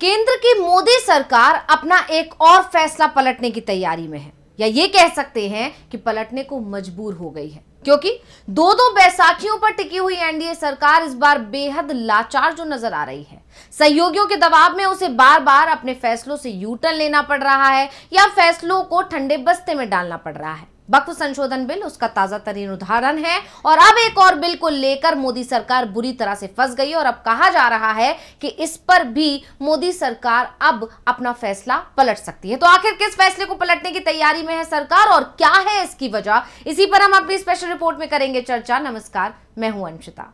केंद्र की मोदी सरकार अपना एक और फैसला पलटने की तैयारी में है, या ये कह सकते हैं कि पलटने को मजबूर हो गई है, क्योंकि दो बैसाखियों पर टिकी हुई एनडीए सरकार इस बार बेहद लाचार जो नजर आ रही है। सहयोगियों के दबाव में उसे बार बार अपने फैसलों से यू टर्न लेना पड़ रहा है या फैसलों को ठंडे बस्ते में डालना पड़ रहा है। वक्फ संशोधन बिल उसका ताजा तरीन उदाहरण है, और अब एक और बिल को लेकर मोदी सरकार बुरी तरह से फंस गई और अब कहा जा रहा है कि इस पर भी मोदी सरकार अब अपना फैसला पलट सकती है। तो आखिर किस फैसले को पलटने की तैयारी में है सरकार और क्या है इसकी वजह, इसी पर हम अपनी स्पेशल रिपोर्ट में करेंगे चर्चा। नमस्कार, मैं हूं अंशिता।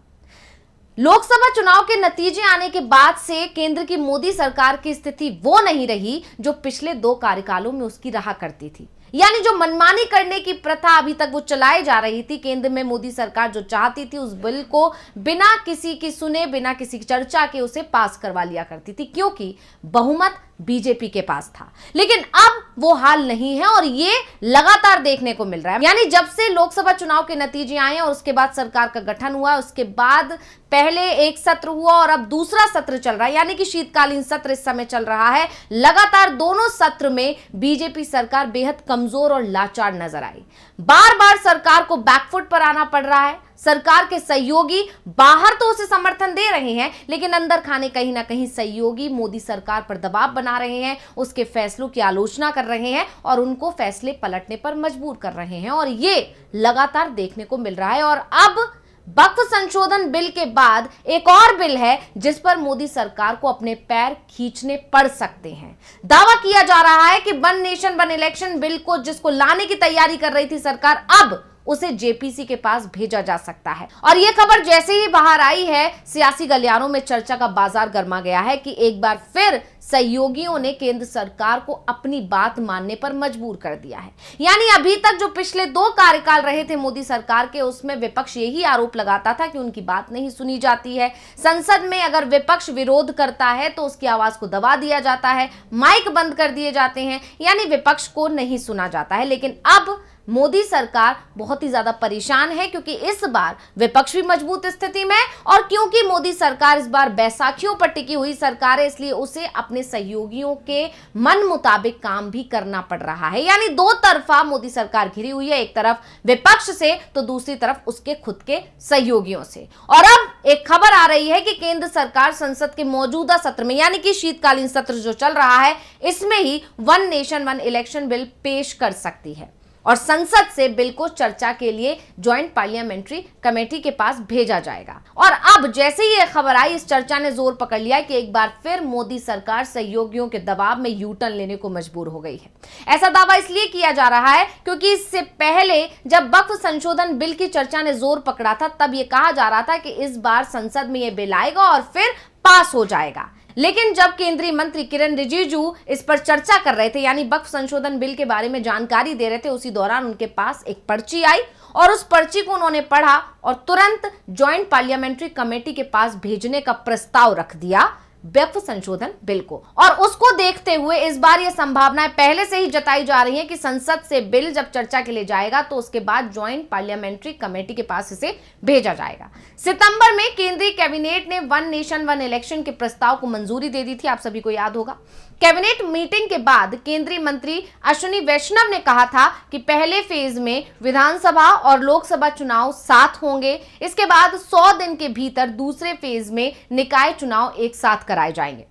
लोकसभा चुनाव के नतीजे आने के बाद से केंद्र की मोदी सरकार की स्थिति वो नहीं रही जो पिछले 2 कार्यकालों में उसकी रहा करती थी, यानी जो मनमानी करने की प्रथा अभी तक वो चलाई जा रही थी। केंद्र में मोदी सरकार जो चाहती थी उस बिल को बिना किसी की सुने, बिना किसी चर्चा के उसे पास करवा लिया करती थी, क्योंकि बहुमत बीजेपी के पास था। लेकिन अब वो हाल नहीं है और ये लगातार देखने को मिल रहा है। यानी जब से लोकसभा चुनाव के नतीजे आए और उसके बाद सरकार का गठन हुआ, उसके बाद पहले एक सत्र हुआ और अब दूसरा सत्र चल रहा है, यानी कि शीतकालीन सत्र इस समय चल रहा है। लगातार दोनों सत्र में बीजेपी सरकार बेहद कमजोर और लाचार नजर आई। बार बार सरकार को बैकफुट पर आना पड़ रहा है। सरकार के सहयोगी बाहर तो उसे समर्थन दे रहे हैं, लेकिन अंदर खाने कहीं ना कहीं सहयोगी मोदी सरकार पर दबाव बना रहे हैं, उसके फैसलों की आलोचना कर रहे हैं और उनको फैसले पलटने पर मजबूर कर रहे हैं, और ये लगातार देखने को मिल रहा है। और अब वक्फ संशोधन बिल के बाद एक और बिल है जिस पर मोदी सरकार को अपने पैर खींचने पड़ सकते हैं। दावा किया जा रहा है कि one nation one election bill को जिसको लाने की तैयारी कर रही थी सरकार, अब उसे जेपीसी के पास भेजा जा सकता है। और यह खबर जैसे ही बाहर आई है, सियासी गलियारों में चर्चा का बाजार गर्मा गया है कि एक बार फिर सहयोगियों ने केंद्र सरकार को अपनी बात मानने पर मजबूर कर दिया है। यानी अभी तक जो पिछले 2 कार्यकाल रहे थे मोदी सरकार के, उसमें विपक्ष यही आरोप लगाता था कि उनकी बात नहीं सुनी जाती है। संसद में अगर विपक्ष विरोध करता है तो उसकी आवाज को दबा दिया जाता है, माइक बंद कर दिए जाते हैं, यानी विपक्ष को नहीं सुना जाता है। लेकिन अब मोदी सरकार बहुत ही ज्यादा परेशान है, क्योंकि इस बार विपक्ष भी मजबूत स्थिति में है और क्योंकि मोदी सरकार इस बार बैसाखियों पर टिकी हुई सरकार है, इसलिए उसे अपने सहयोगियों के मन मुताबिक काम भी करना पड़ रहा है। यानी 2 तरफा मोदी सरकार घिरी हुई है, एक तरफ विपक्ष से तो दूसरी तरफ उसके खुद के सहयोगियों से। और अब एक खबर आ रही है कि केंद्र सरकार संसद के मौजूदा सत्र में, यानी कि शीतकालीन सत्र जो चल रहा है, इसमें ही one nation one election bill पेश कर सकती है और संसद से बिल को चर्चा के लिए ज्वाइंट पार्लियामेंट्री कमेटी के पास भेजा जाएगा। और अब जैसे ही यह खबर आई, इस चर्चा ने जोर पकड़ लिया कि एक बार फिर मोदी सरकार सहयोगियों के दबाव में यू टर्न लेने को मजबूर हो गई है। ऐसा दावा इसलिए किया जा रहा है क्योंकि इससे पहले जब वक्फ संशोधन बिल की चर्चा ने जोर पकड़ा था, तब यह कहा जा रहा था कि इस बार संसद में यह बिल आएगा और फिर पास हो जाएगा। लेकिन जब केंद्रीय मंत्री किरण रिजिजू इस पर चर्चा कर रहे थे, यानी वक्फ संशोधन बिल के बारे में जानकारी दे रहे थे, उसी दौरान उनके पास एक पर्ची आई और उस पर्ची को उन्होंने पढ़ा और तुरंत ज्वाइंट पार्लियामेंट्री कमेटी के पास भेजने का प्रस्ताव रख दिया वक्फ संशोधन बिल को। और उसको देखते हुए इस बार यह संभावनाएं पहले से ही जताई जा रही हैं कि संसद से बिल जब चर्चा के लिए जाएगा तो उसके बाद ज्वाइंट पार्लियामेंट्री कमेटी के पास इसे भेजा जाएगा। सितंबर में केंद्रीय कैबिनेट ने वन नेशन वन इलेक्शन के प्रस्ताव को मंजूरी दे दी थी, आप सभी को याद होगा। कैबिनेट मीटिंग के बाद केंद्रीय मंत्री अश्विनी वैष्णव ने कहा था कि पहले फेज में विधानसभा और लोकसभा चुनाव साथ होंगे, इसके बाद 100 दिन के भीतर दूसरे फेज में निकाय चुनाव एक साथ कराए जाएंगे।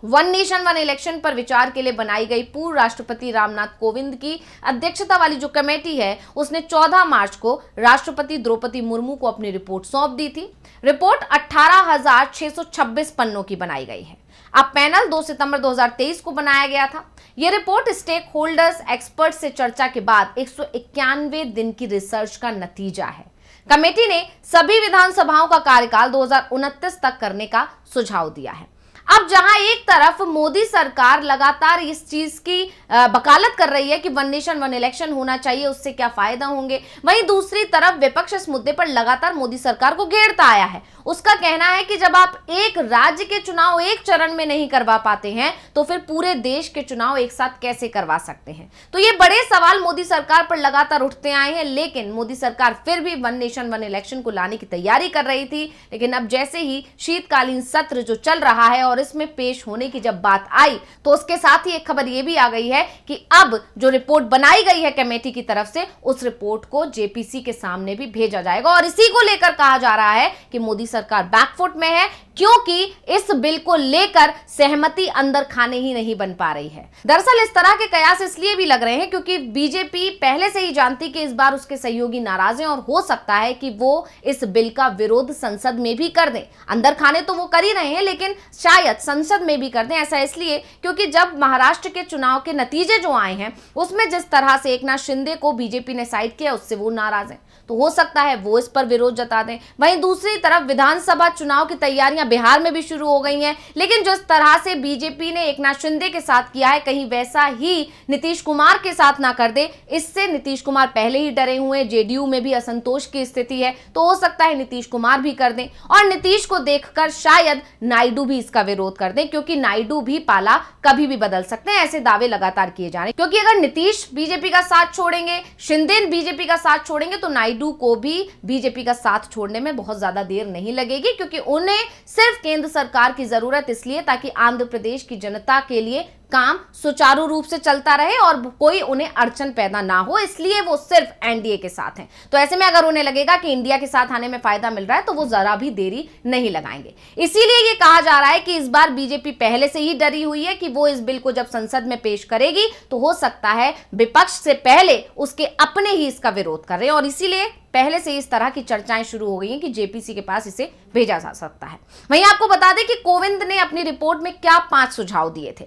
वन नेशन वन इलेक्शन पर विचार के लिए बनाई गई पूर्व राष्ट्रपति रामनाथ कोविंद की अध्यक्षता वाली जो कमेटी है, उसने 14 मार्च को राष्ट्रपति द्रौपदी मुर्मू को अपनी रिपोर्ट सौंप दी थी। रिपोर्ट 18,626 पन्नों की बनाई गई है। अब पैनल 2 सितंबर 2023 को बनाया गया था। यह रिपोर्ट स्टेक होल्डर्स एक्सपर्ट से चर्चा के बाद 191 दिन की रिसर्च का नतीजा है। कमेटी ने सभी विधानसभाओं का कार्यकाल 2029 तक करने का सुझाव दिया है। अब जहां एक तरफ मोदी सरकार लगातार इस चीज की वकालत कर रही है कि वन नेशन वन इलेक्शन होना चाहिए, उससे क्या फायदा होंगे, वहीं दूसरी तरफ विपक्ष इस मुद्दे पर लगातार मोदी सरकार को घेरता आया है। उसका कहना है कि जब आप एक राज्य के चुनाव एक चरण में नहीं करवा पाते हैं तो फिर पूरे देश के चुनाव एक साथ कैसे करवा सकते हैं। तो ये बड़े सवाल मोदी सरकार पर लगातार उठते आए हैं, लेकिन मोदी सरकार फिर भी वन नेशन वन इलेक्शन को लाने की तैयारी कर रही थी। लेकिन अब जैसे ही शीतकालीन सत्र जो चल रहा है और 2024 में पेश होने की जब बात आई तो उसके साथ ही एक खबर यह भी आ गई है कि अब जो रिपोर्ट बनाई गई है कमेटी की तरफ से, उस रिपोर्ट को जेपीसी के सामने भी भेजा जाएगा। और इसी को लेकर कहा जा रहा है कि मोदी सरकार बैकफुट में है, क्योंकि इस बिल को लेकर सहमति अंदर खाने ही नहीं बन पा रही है। दरअसल इस तरह के कयास इसलिए भी लग रहे हैं क्योंकि बीजेपी पहले से ही जानती कि इस बार उसके सहयोगी नाराज हैं और हो सकता है कि वो इस बिल का विरोध संसद में भी कर दें। अंदर खाने तो वो कर ही रहे हैं, लेकिन शायद संसद में भी कर दें। ऐसा इसलिए क्योंकि जब महाराष्ट्र के चुनाव के नतीजे जो आए हैं उसमें जिस तरह से एकनाथ शिंदे को बीजेपी ने साइड किया, उससे वो नाराज हैं, तो हो सकता है वो इस पर विरोध जता दें। वहीं दूसरी तरफ विधानसभा चुनाव की तैयारियां बिहार में भी शुरू हो गई हैं, लेकिन जिस तरह से बीजेपी ने एकनाथ शिंदे के साथ किया है, कहीं वैसा ही नीतीश कुमार के साथ ना कर दे। इससे नीतीश कुमार पहले ही डरे हुए, जेडीयू में भी असंतोष की स्थिति है, तो हो सकता है नीतीश कुमार भी कर दें। और नीतीश को देखकर शायद नायडू भी इसका विरोध कर दें, क्योंकि नायडू भी पाला कभी भी बदल सकते हैं, ऐसे दावे लगातार किए जा रहे हैं। क्योंकि अगर नीतीश बीजेपी का साथ छोड़ेंगे, शिंदे बीजेपी का साथ छोड़ेंगे, तो नायडू को भी बीजेपी का साथ छोड़ने में बहुत ज्यादा देर नहीं लगेगी, क्योंकि उन्हें सिर्फ केंद्र सरकार की जरूरत इसलिए ताकि आंध्र प्रदेश की जनता के लिए काम सुचारू रूप से चलता रहे और कोई उन्हें अड़चन पैदा ना हो, इसलिए वो सिर्फ एनडीए के साथ हैं। तो ऐसे में अगर उन्हें लगेगा कि इंडिया के साथ आने में फायदा मिल रहा है तो वो जरा भी देरी नहीं लगाएंगे। इसीलिए ये कहा जा रहा है कि इस बार बीजेपी पहले से ही डरी हुई है कि वो इस बिल को जब संसद में पेश करेगी तो हो सकता है विपक्ष से पहले उसके अपने ही इसका विरोध कर रहे हैं, और इसीलिए पहले से इस तरह की चर्चाएं शुरू हो गई हैं कि जेपीसी के पास इसे भेजा जा सकता है। वहीं आपको बता दें कि कोविंद ने अपनी रिपोर्ट में क्या 5 सुझाव दिए थे,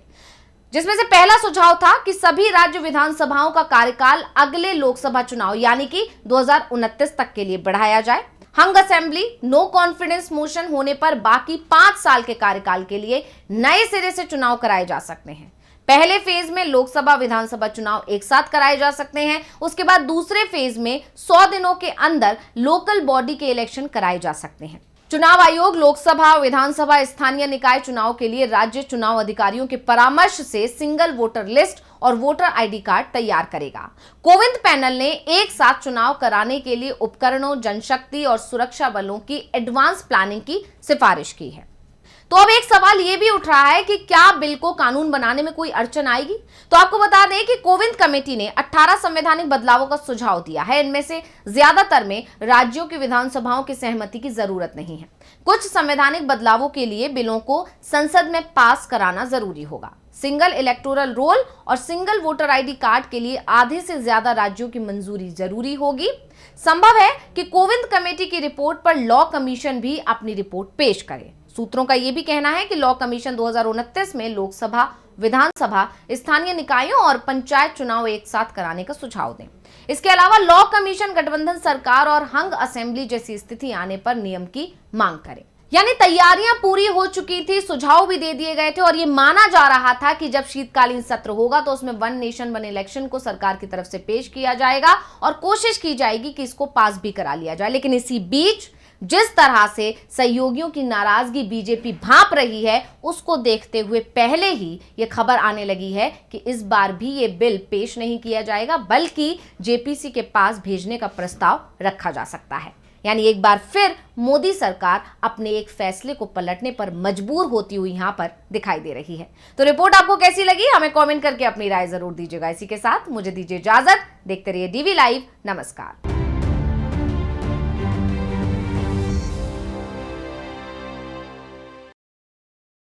जिसमें से पहला सुझाव था कि सभी राज्य विधानसभाओं का कार्यकाल अगले लोकसभा चुनाव यानी कि 2029 तक के लिए बढ़ाया जाए। हंग असेंबली नो कॉन्फिडेंस मोशन होने पर बाकी 5 साल के कार्यकाल के लिए नए सिरे से चुनाव कराए जा सकते हैं। पहले फेज में लोकसभा विधानसभा चुनाव एक साथ कराए जा सकते हैं। उसके बाद दूसरे फेज में 100 दिनों के अंदर लोकल बॉडी के इलेक्शन कराए जा सकते हैं। चुनाव आयोग लोकसभा, विधानसभा, स्थानीय निकाय चुनाव के लिए राज्य चुनाव अधिकारियों के परामर्श से सिंगल वोटर लिस्ट और वोटर आईडी कार्ड तैयार करेगा। कोविंद पैनल ने एक साथ चुनाव कराने के लिए उपकरणों, जनशक्ति और सुरक्षा बलों की एडवांस प्लानिंग की सिफारिश की है। तो अब एक सवाल यह भी उठ रहा है कि क्या बिल को कानून बनाने में कोई अड़चन आएगी? तो आपको बता दें कि कोविंद कमेटी ने 18 संवैधानिक बदलावों का सुझाव दिया है। इनमें से ज्यादातर में राज्यों की विधानसभाओं की सहमति की जरूरत नहीं है। कुछ संवैधानिक बदलावों के लिए बिलों को संसद में पास कराना जरूरी होगा। सिंगल इलेक्टोरल रोल और सिंगल वोटर आईडी कार्ड के लिए आधे से ज्यादा राज्यों की मंजूरी जरूरी होगी। संभव है कि कोविंद कमेटी की रिपोर्ट पर लॉ कमीशन भी अपनी रिपोर्ट पेश करे। सूत्रों का यह भी कहना है कि लॉ कमीशन 2029 में लोकसभा, विधानसभा, स्थानीय निकायों और पंचायत चुनाव एक साथ कराने का सुझाव दें। इसके अलावा लॉ कमीशन गठबंधन सरकार और हंग असेंबली जैसी स्थिति आने पर नियम की मांग करे। यानी तैयारियां पूरी हो चुकी थी, सुझाव भी दे दिए गए थे और ये माना जा रहा था कि जब शीतकालीन सत्र होगा तो उसमें वन नेशन वन इलेक्शन को सरकार की तरफ से पेश किया जाएगा और कोशिश की जाएगी कि इसको पास भी करा लिया जाए। लेकिन इसी बीच जिस तरह से सहयोगियों की नाराजगी बीजेपी भांप रही है, उसको देखते हुए पहले ही ये खबर आने लगी है कि इस बार भी ये बिल पेश नहीं किया जाएगा, बल्कि जेपीसी के पास भेजने का प्रस्ताव रखा जा सकता है। यानी एक बार फिर मोदी सरकार अपने एक फैसले को पलटने पर मजबूर होती हुई यहां पर दिखाई दे रही है। तो रिपोर्ट आपको कैसी लगी, हमें कमेंट करके अपनी राय जरूर दीजिएगा। इसी के साथ मुझे दीजिए इजाजत। देखते रहिए डीवी लाइव। नमस्कार।